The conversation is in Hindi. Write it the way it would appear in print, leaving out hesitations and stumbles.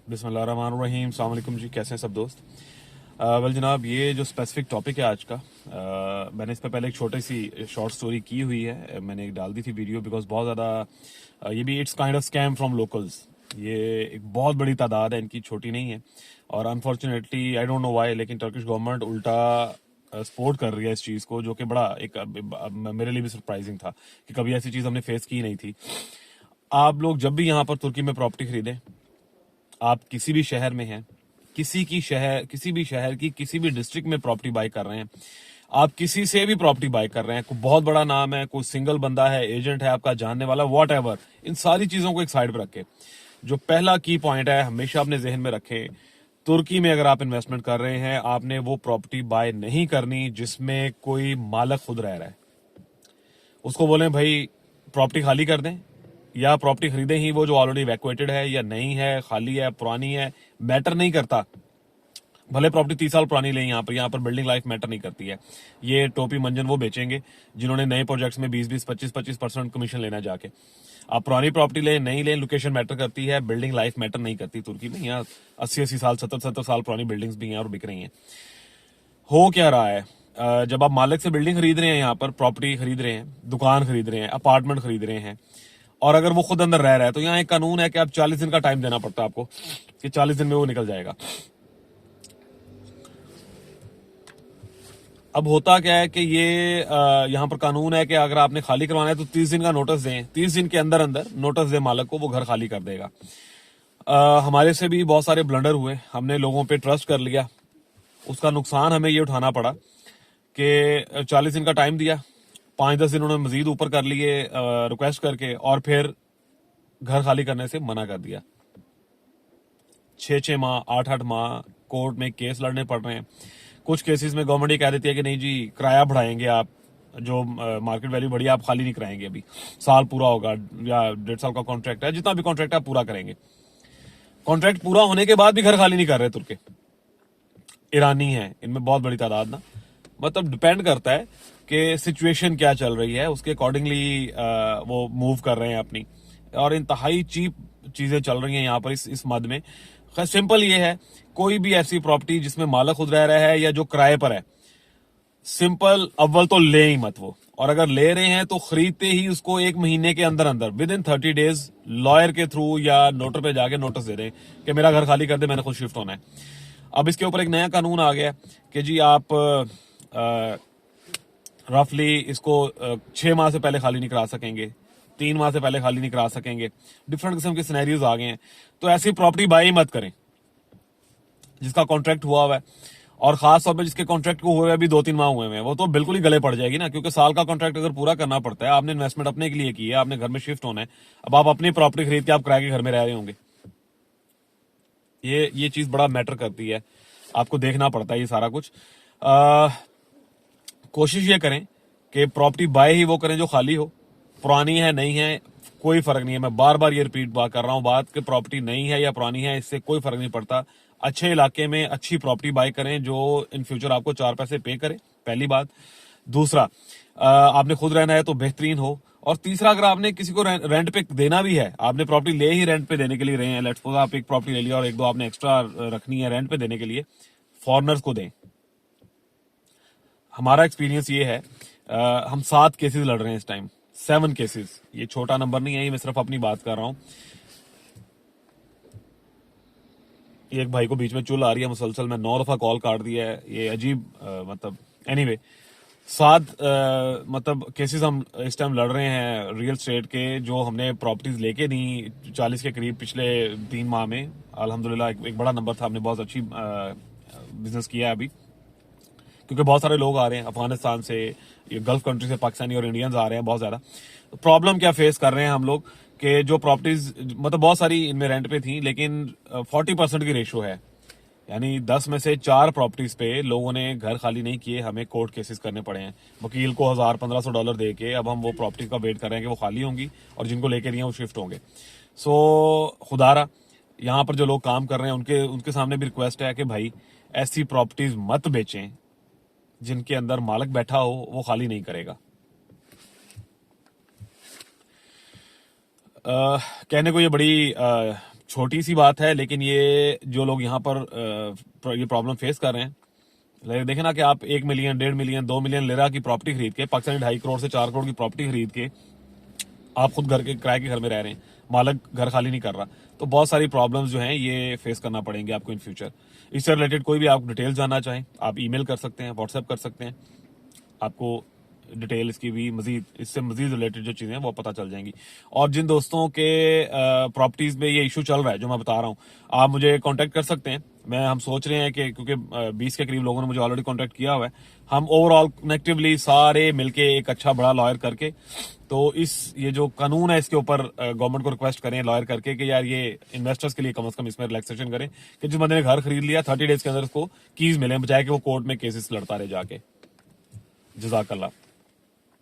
बिस्मिल्लाहिर्रहमानिर्रहीम। अस्सलाम वालेकुम जी, कैसे हैं सब दोस्त। वेल जनाब, ये जो स्पेसिफिक टॉपिक है आज का, मैंने इस पर पहले एक छोटी सी शॉर्ट स्टोरी की हुई है, मैंने एक डाल दी थी वीडियो, बिकॉज बहुत ज़्यादा ये भी it's kind of scam from locals. ये एक बहुत बड़ी तादाद है, इनकी छोटी नहीं है। और unfortunately I don't know why, लेकिन टर्किश गवर्नमेंट उल्टा सपोर्ट कर रही है इस चीज़ को, जो कि बड़ा एक मेरे लिए भी सरप्राइजिंग था कि कभी ऐसी चीज़ हमने फेस की नहीं थी। आप लोग जब भी यहाँ पर तुर्की में प्रॉपर्टी खरीदें, आप किसी भी शहर में हैं, किसी भी शहर की किसी भी डिस्ट्रिक्ट में प्रॉपर्टी बाय कर रहे हैं, आप किसी से भी प्रॉपर्टी बाय कर रहे हैं, कोई बहुत बड़ा नाम है, कोई सिंगल बंदा है, एजेंट है आपका जानने वाला, वॉट एवर, इन सारी चीजों को एक साइड पर रखें। जो पहला की पॉइंट है, हमेशा अपने जहन में रखें, तुर्की में अगर आप इन्वेस्टमेंट कर रहे हैं, आपने वो प्रॉपर्टी बाय नहीं करनी जिसमें कोई मालक खुद रह रहा है। उसको बोलें भाई प्रॉपर्टी खाली कर दें, या प्रॉपर्टी खरीदें ही वो जो ऑलरेडी इवैक्यूएटेड है या नहीं है, खाली है, पुरानी है, मैटर नहीं करता। भले प्रॉपर्टी 30 साल पुरानी लें, यहाँ पर बिल्डिंग लाइफ मैटर नहीं करती है। ये टोपी मंजन वो बेचेंगे जिन्होंने नए प्रोजेक्ट्स में 20-20, 25-25% कमीशन लेना जाके। आप पुरानी प्रॉपर्टी लें, नहीं लें, लोकेशन मैटर करती है, बिल्डिंग लाइफ मैटर नहीं करती तुर्की में। यहाँ 80-80 साल, 70-70 साल पुरानी बिल्डिंग्स भी हैं और बिक रही हैं। हो क्या रहा है, जब आप मालिक से बिल्डिंग खरीद रहे हैं, यहाँ पर प्रॉपर्टी खरीद रहे हैं, दुकान खरीद रहे हैं, अपार्टमेंट खरीद रहे हैं, और अगर वो खुद अंदर रह रहा है, तो यहाँ एक कानून है कि आप 40 दिन का टाइम देना पड़ता है आपको, कि 40 दिन में वो निकल जाएगा। अब होता क्या है कि ये यहाँ पर कानून है कि अगर आपने खाली करवाना है तो 30 दिन का नोटिस दें, 30 दिन के अंदर अंदर नोटिस दें मालिक को, वो घर खाली कर देगा। हमारे से भी बहुत सारे ब्लंडर हुए, हमने लोगों पे ट्रस्ट कर लिया, उसका नुकसान हमें ये उठाना पड़ा कि 40 दिन का टाइम दिया, 5-10 दिन उन्होंने मजीद ऊपर कर लिए रिक्वेस्ट करके, और फिर घर खाली करने से मना कर दिया। 6-6 माह, 8-8 माह कोर्ट में केस लड़ने पड़ रहे हैं। कुछ केसेस में गवर्नमेंट ये कह देती है कि नहीं जी, किराया बढ़ाएंगे आप, जो मार्केट वैल्यू बढ़ी आप खाली नहीं कराएंगे, अभी साल पूरा होगा या 1.5 साल का कॉन्ट्रैक्ट है, जितना भी कॉन्ट्रैक्ट है आप पूरा करेंगे। कॉन्ट्रैक्ट पूरा होने के बाद भी घर खाली नहीं कर रहे तुर्के। ईरानी है इनमें बहुत बड़ी तादाद ना, मतलब डिपेंड करता है कि सिचुएशन क्या चल रही है, उसके अकॉर्डिंगली वो मूव कर रहे हैं अपनी। और इंतहाई चीप चीजें चल रही हैं यहाँ पर इस मद में। खैर सिंपल ये है, कोई भी ऐसी प्रॉपर्टी जिसमें मालिक खुद रह रहा है या जो किराए पर है, सिंपल अव्वल तो ले ही मत वो, और अगर ले रहे हैं तो खरीदते ही उसको 1 महीने के अंदर अंदर, विद इन 30 डेज, लॉयर के थ्रू या नोटर पे जाके नोटिस दे दें कि मेरा घर खाली कर दे, मैंने खुद शिफ्ट होना है। अब इसके ऊपर एक नया कानून आ गया कि जी आप रफली इसको 6 माह से पहले खाली नहीं करा सकेंगे, 3 माह से पहले खाली नहीं करा सकेंगे। डिफरेंट किस्म के सिनेरियोज आ गए हैं। तो ऐसी प्रॉपर्टी बाई मत करें जिसका कॉन्ट्रैक्ट हुआ हुआ है, और खास तौर पे जिसके कॉन्ट्रैक्ट को हुए अभी 2-3 माह हुए हैं, वो तो बिल्कुल ही गले पड़ जाएगी ना, क्योंकि साल का कॉन्ट्रैक्ट अगर पूरा करना पड़ता है, आपने इन्वेस्टमेंट अपने के लिए की है, आपने घर में शिफ्ट होना है, अब आप अपनी प्रॉपर्टी खरीद के आप किराए के घर में रह रहे होंगे। ये चीज बड़ा मैटर करती है, आपको देखना पड़ता है ये सारा कुछ। कोशिश ये करें कि प्रॉपर्टी बाय ही वो करें जो खाली हो, पुरानी है नहीं है कोई फर्क नहीं है। मैं बार बार ये रिपीट कर रहा हूं बात कि प्रॉपर्टी नहीं है या पुरानी है, इससे कोई फर्क नहीं पड़ता। अच्छे इलाके में अच्छी प्रॉपर्टी बाय करें जो इन फ्यूचर आपको 4 पैसे पे करे, पहली बात। दूसरा, आपने खुद रहना है तो बेहतरीन हो। और तीसरा, अगर आपने किसी को रेंट पे देना भी है, आपने प्रॉपर्टी ले ही रेंट पे देने के लिए रहे हैं, लेट्स सपोज आप एक प्रॉपर्टी ले लिया और 1-2 आपने एक्स्ट्रा रखनी है रेंट पे देने के लिए, फॉरनर्स को दें। हमारा एक्सपीरियंस ये है, हम 7 केसेस लड़ रहे हैं इस टाइम, 7 केसेस। ये छोटा नंबर नहीं है, ये मैं सिर्फ अपनी बात कर रहा हूं। एक भाई को बीच में चुल आ रही है मुसलसल, मैं 9 दफा कॉल काट दिया है, ये अजीब मतलब एनीवे 7 मतलब केसेस हम इस टाइम लड़ रहे हैं रियल स्टेट के, जो हमने प्रॉपर्टीज लेके दी 40 के करीब पिछले 3 माह में। अल्हम्दुलिल्लाह एक बड़ा नंबर था, हमने बहुत अच्छी बिजनेस किया है अभी, क्योंकि बहुत सारे लोग आ रहे हैं अफगानिस्तान से, ये गल्फ कंट्री से, पाकिस्तानी और इंडियंस आ रहे हैं बहुत ज्यादा। प्रॉब्लम क्या फेस कर रहे हैं हम लोग कि जो प्रॉपर्टीज, मतलब बहुत सारी इनमें रेंट पे थी, लेकिन 40% की रेशो है, यानी 10 में से 4 प्रॉपर्टीज पे लोगों ने घर खाली नहीं किए, हमें कोर्ट केसेस करने पड़े हैं। वकील को $1,000-1,500 दे के अब हम वो प्रॉपर्टी का वेट कर रहे हैं कि वो खाली होंगी, और जिनको लेके दिए वो शिफ्ट होंगे। सो खुदारा, यहाँ पर जो लोग काम कर रहे हैं उनके सामने भी रिक्वेस्ट है कि भाई ऐसी प्रॉपर्टीज मत बेचें जिनके अंदर मालिक बैठा हो, वो खाली नहीं करेगा। कहने को ये बड़ी छोटी सी बात है, लेकिन ये जो लोग यहाँ पर ये प्रॉब्लम फेस कर रहे हैं, देखें ना कि आप 1 मिलियन, 1.5 मिलियन, 2 मिलियन लिरा की प्रॉपर्टी खरीद के, पाकिस्तानी 2.5 करोड़ से 4 करोड़ की प्रॉपर्टी खरीद के आप खुद घर के किराए के घर में रह रहे हैं, मालिक घर खाली नहीं कर रहा, तो बहुत सारी प्रॉब्लम्स जो हैं ये फेस करना पड़ेंगे आपको इन फ्यूचर। इससे रिलेटेड कोई भी आप डिटेल जानना चाहें, आप ईमेल कर सकते हैं, व्हाट्सएप कर सकते हैं, आपको डिटेल इसकी भी मजीद, इससे मजीद रिलेटेड जो चीजें हैं वो पता चल जाएंगी। और जिन दोस्तों के प्रॉपर्टीज में ये इशू चल रहा है जो मैं बता रहा हूँ, आप मुझे कांटेक्ट कर सकते हैं। हम सोच रहे हैं कि क्योंकि 20 के करीब लोगों ने मुझे ऑलरेडी कांटेक्ट किया हुआ है, हम ओवरऑल कनेक्टिवली सारे मिलके एक अच्छा बड़ा लॉयर करके, तो ये जो कानून है इसके ऊपर गवर्नमेंट को रिक्वेस्ट करें लॉयर करके कि यार ये इन्वेस्टर्स के लिए कम से कम इसमें रिलैक्सेशन करें कि जिस बंदे ने घर खरीद लिया 30 डेज के अंदर उसको कीज मिले, बजाय कि वो कोर्ट में केसेस लड़ता रहे जाके। जज़ाकल्लाह।